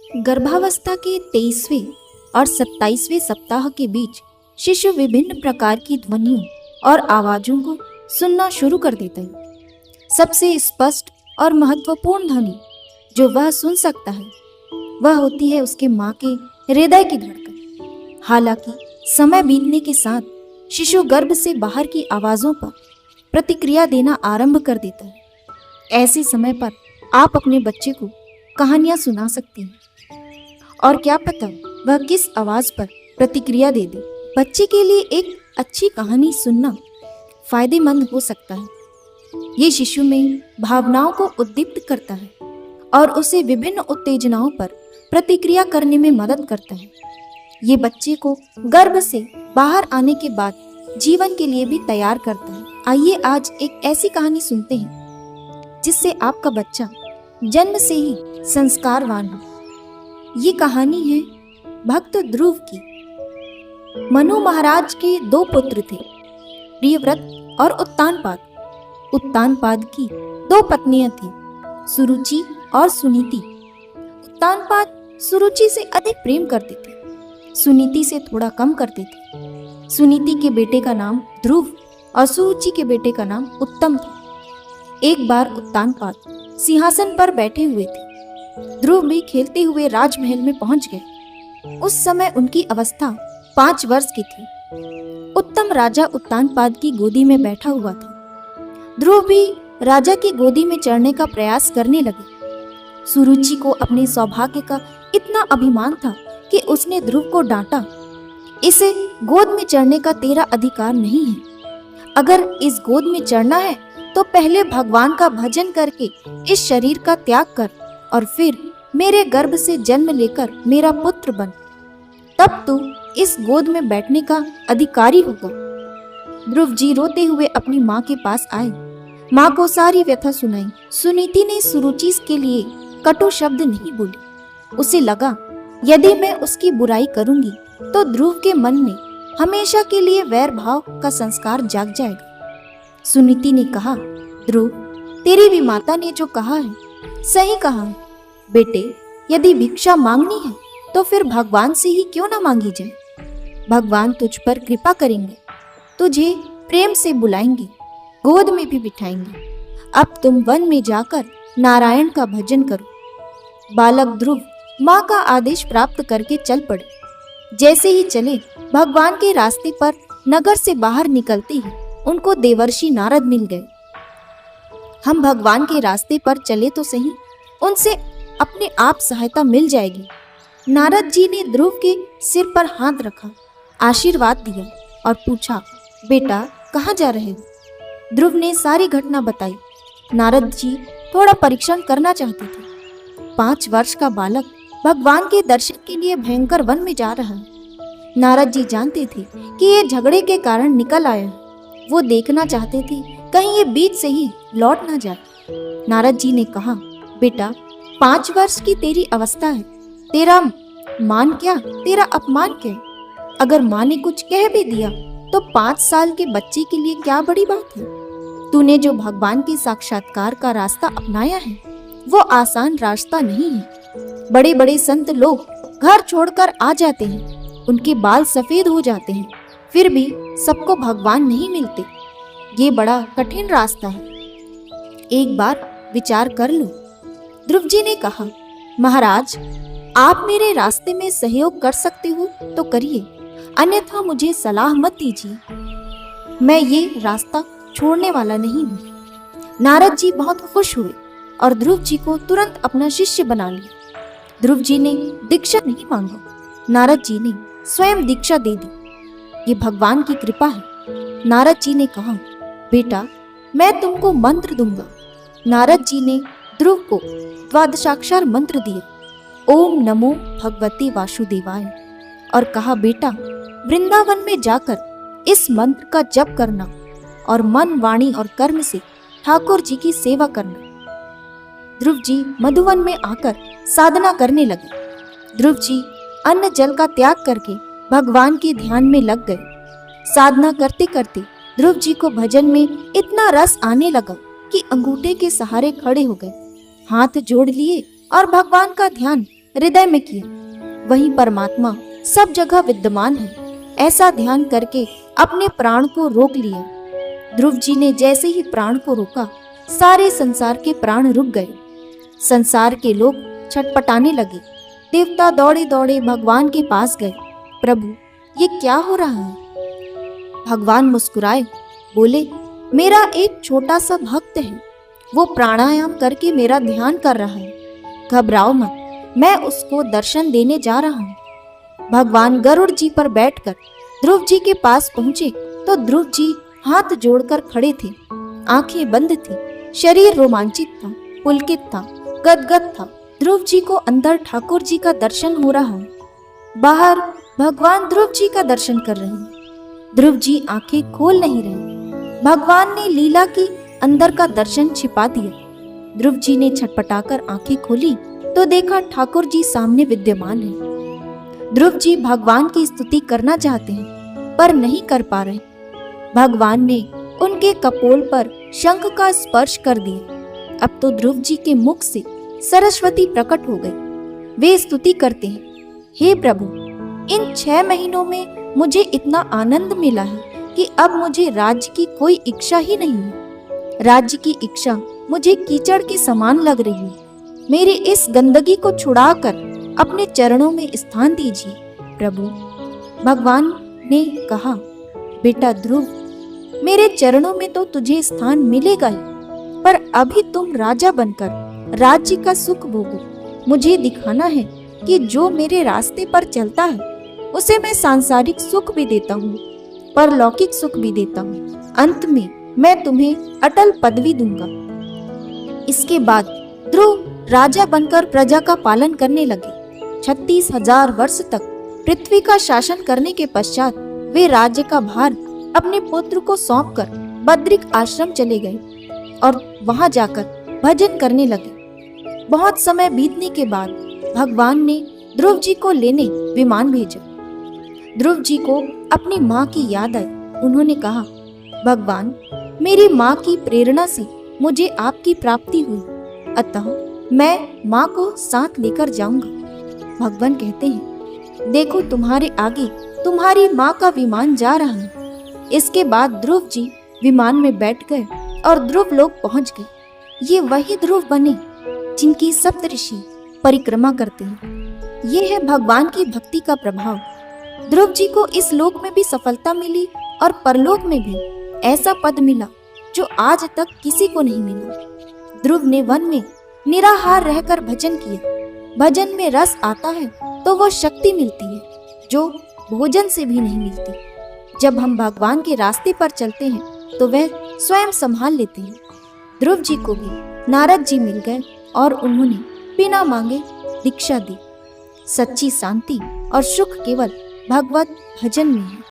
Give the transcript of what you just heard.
गर्भावस्था के 23वें और 27वें सप्ताह के बीच शिशु विभिन्न प्रकार की ध्वनियों और आवाजों को सुनना शुरू कर देता है। सबसे स्पष्ट और महत्वपूर्ण ध्वनि जो वह सुन सकता है वह होती है उसके माँ के हृदय की धड़कन। हालांकि समय बीतने के साथ शिशु गर्भ से बाहर की आवाजों पर प्रतिक्रिया देना आरंभ कर देता है। ऐसे समय पर आप अपने बच्चे को कहानियां सुना सकती हैं और क्या पता वह किस आवाज पर प्रतिक्रिया दे दे। बच्चे के लिए एक अच्छी कहानी सुनना फायदेमंद हो सकता है। ये शिशु में भावनाओं को उद्दीप्त करता है और उसे विभिन्न उत्तेजनाओं पर प्रतिक्रिया करने में मदद करता है। ये बच्चे को गर्भ से बाहर आने के बाद जीवन के लिए भी तैयार करता है। आइए आज एक ऐसी कहानी सुनते हैं जिससे आपका बच्चा जन्म से ही संस्कारवान हो। ये कहानी है भक्त ध्रुव की। मनु महाराज के 2 पुत्र थे, प्रियव्रत और उत्तानपाद। उत्तानपाद की 2 पत्नियां थीं, सुरुचि और सुनीति। उत्तानपाद सुरुचि से अधिक प्रेम करते थे, सुनीति से थोड़ा कम करते थे। सुनीति के बेटे का नाम ध्रुव और सुरुचि के बेटे का नाम उत्तम था। एक बार उत्तानपाद सिंहासन पर बैठे हुए थे। ध्रुव भी खेलते हुए राजमहल में पहुंच गए। उस समय उनकी अवस्था 5 वर्ष की थी। उत्तम राजा उत्तानपाद की गोदी में बैठा हुआ था। ध्रुव भी राजा की गोदी में चढ़ने का प्रयास करने लगे। सुरुचि को अपने सौभाग्य का इतना अभिमान था कि उसने ध्रुव को डांटा, इसे गोद में चढ़ने का तेरा अधिकार नहीं है। अगर इस गोद में चढ़ना है तो पहले भगवान का भजन करके इस शरीर का त्याग कर और फिर मेरे गर्भ से जन्म लेकर मेरा पुत्र बन, तब तू इस गोद में बैठने का अधिकारी होगा। ध्रुव जी रोते हुए अपनी माँ के पास आए, माँ को सारी व्यथा सुनाई। सुनीति ने सुरुचि के लिए कटु शब्द नहीं बोली। उसे लगा यदि मैं उसकी बुराई करूंगी तो ध्रुव के मन में हमेशा के लिए वैर भाव का संस्कार जाग जाएगा। सुनीति ने कहा, ध्रुव, तेरी भी माता ने जो कहा है सही कहा है। बेटे, यदि भिक्षा मांगनी है तो फिर भगवान से ही क्यों ना मांगी जाए। भगवान तुझ पर कृपा करेंगे, तुझे प्रेम से बुलाएंगे, गोद में भी बिठाएंगे। अब तुम वन में जाकर नारायण का भजन करो। बालक ध्रुव माँ का आदेश प्राप्त करके चल पड़े। जैसे ही चले, भगवान के रास्ते पर नगर से बाहर निकलते ही उनको देवर्षि नारद मिल गए। हम भगवान के रास्ते पर चले तो सही, उनसे अपने आप सहायता मिल जाएगी। नारद जी ने ध्रुव के सिर पर हाथ रखा, आशीर्वाद दिया और पूछा, बेटा कहाँ जा रहे हो। ध्रुव ने सारी घटना बताई। नारद जी थोड़ा परीक्षण करना चाहते थे। 5 वर्ष का बालक भगवान के दर्शन के लिए भयंकर वन में जा रहा है। नारद जी जानते थे कि ये झगड़े के कारण निकल आया है। वो देखना चाहते थे कहीं ये बीच से ही लौट ना जाए। नारद जी ने कहा, बेटा 5 वर्ष की तेरी अवस्था है, तेरा मान क्या, तेरा अपमान क्या। अगर माँ ने कुछ कह भी दिया तो 5 साल के बच्चे के लिए क्या बड़ी बात है। तूने जो भगवान के साक्षात्कार का रास्ता अपनाया है वो आसान रास्ता नहीं है। बड़े बड़े संत लोग घर छोड़कर आ जाते हैं, उनके बाल सफेद हो जाते हैं, फिर भी सबको भगवान नहीं मिलते। ये बड़ा कठिन रास्ता है, एक बार विचार कर लो। ध्रुव जी ने कहा, महाराज आप मेरे रास्ते में सहयोग कर सकते हो तो करिए, अन्यथा मुझे सलाह मत दीजिए। मैं ये रास्ता छोड़ने वाला नहीं हूँ। नारद जी बहुत खुश हुए और ध्रुव जी को तुरंत अपना शिष्य बना लिया। ध्रुव जी ने दीक्षा नहीं मांगा, नारद जी ने स्वयं दीक्षा दे दी। ये भगवान की कृपा है। नारद जी ने कहा, बेटा मैं तुमको मंत्र दूंगा। नारद जी ने ध्रुव को द्वादशाक्षर मंत्र दिए, ओम नमो भगवते वासुदेवाय, और कहा, बेटा वृंदावन में जाकर इस मंत्र का जप करना और मन, वाणी और कर्म से ठाकुर जी की सेवा करना। ध्रुव जी मधुवन में आकर साधना करने लगे। ध्रुव जी अन्न जल का त्याग करके भगवान के ध्यान में लग गए। साधना करते करते ध्रुव जी को भजन में इतना रस आने लगा कि अंगूठे के सहारे खड़े हो गए, हाथ जोड़ लिए और भगवान का ध्यान हृदय में किया। वही परमात्मा सब जगह विद्यमान है, ऐसा ध्यान करके अपने प्राण को रोक लिया। ध्रुव जी ने जैसे ही प्राण को रोका, सारे संसार के प्राण रुक गए। संसार के लोग छटपटाने लगे। देवता दौड़े दौड़े भगवान के पास गए। प्रभु, ये क्या हो रहा है? भगवान मुस्कुराए, बोले, मेरा एक छोटा सा भक्त है, वो प्राणायाम करके मेरा ध्यान कर रहा है। घबराओ मत, मैं उसको दर्शन देने जा रहा हूँ। भगवान गरुड़ जी पर बैठकर ध्रुव जी के पास पहुंचे तो ध्रुव जी हाथ जोड़कर खड़े थे, आंखें बंद थी, शरीर रोमांचित था, पुलकित था, गदगद था। ध्रुव जी को अंदर ठाकुर जी का दर्शन हो रहा है, बाहर भगवान ध्रुव जी का दर्शन कर रहे हैं। ध्रुव जी आंखें खोल नहीं रहे। भगवान ने लीला की अंदर का दर्शन छिपा दिया। ध्रुव जी ने छटपटाकर आंखें खोली तो देखा ठाकुर जी सामने विद्यमान है। ध्रुव जी भगवान की स्तुति करना चाहते हैं पर नहीं कर पा रहे। भगवान ने उनके कपोल पर शंख का स्पर्श कर दिया। अब तो ध्रुव जी के मुख से सरस्वती प्रकट हो गई। वे स्तुति करते हैं, हे प्रभु, इन 6 महीनों में मुझे इतना आनंद मिला है कि अब मुझे राज्य की कोई इच्छा ही नहीं है। राज्य की इच्छा मुझे कीचड़ के समान लग रही है। मेरी इस गंदगी को छुड़ाकर अपने चरणों में स्थान दीजिए प्रभु। भगवान ने कहा, बेटा ध्रुव, मेरे चरणों में तो तुझे स्थान मिलेगा ही, पर अभी तुम राजा बनकर राज्य का सुख भोगो। मुझे दिखाना है कि जो मेरे रास्ते पर चलता है उसे मैं सांसारिक सुख भी देता हूँ, परलौकिक सुख भी देता हूँ। अंत में मैं तुम्हें अटल पदवी दूंगा। इसके बाद ध्रुव राजा बनकर प्रजा का पालन करने लगे। 36,000 वर्ष तक पृथ्वी का शासन करने के पश्चात वे राज्य का भार अपने पुत्र को सौंपकर बद्रिक आश्रम चले गए और वहां जाकर भजन करने लगे। बहुत समय बीतने के बाद भगवान ने ध्रुव जी को लेने विमान भेजा। ध्रुव जी को अपनी माँ की याद आई। उन्होंने कहा, भगवान, मेरी माँ की प्रेरणा से मुझे आपकी प्राप्ति हुई, अतः मैं माँ को साथ लेकर जाऊंगा। भगवान कहते हैं, देखो तुम्हारे आगे तुम्हारी माँ का विमान जा रहा है। इसके बाद ध्रुव जी विमान में बैठ गए और ध्रुव लोग पहुंच गए। ये वही ध्रुव बने जिनकी सप्तऋषि परिक्रमा करते हैं। ये है भगवान की भक्ति का प्रभाव। ध्रुव जी को इस लोक में भी सफलता मिली और परलोक में भी ऐसा पद मिला जो आज तक किसी को नहीं मिला। ध्रुव ने वन में निराहार रहकर भजन किया। भजन में रस आता है तो वो शक्ति मिलती है जो भोजन से भी नहीं मिलती। जब हम भगवान के रास्ते पर चलते हैं तो वह स्वयं संभाल लेते हैं। ध्रुव जी को भी नारद जी मिल गए और उन्होंने बिना मांगे दीक्षा दी। सच्ची शांति और सुख केवल भगवत भजन में है।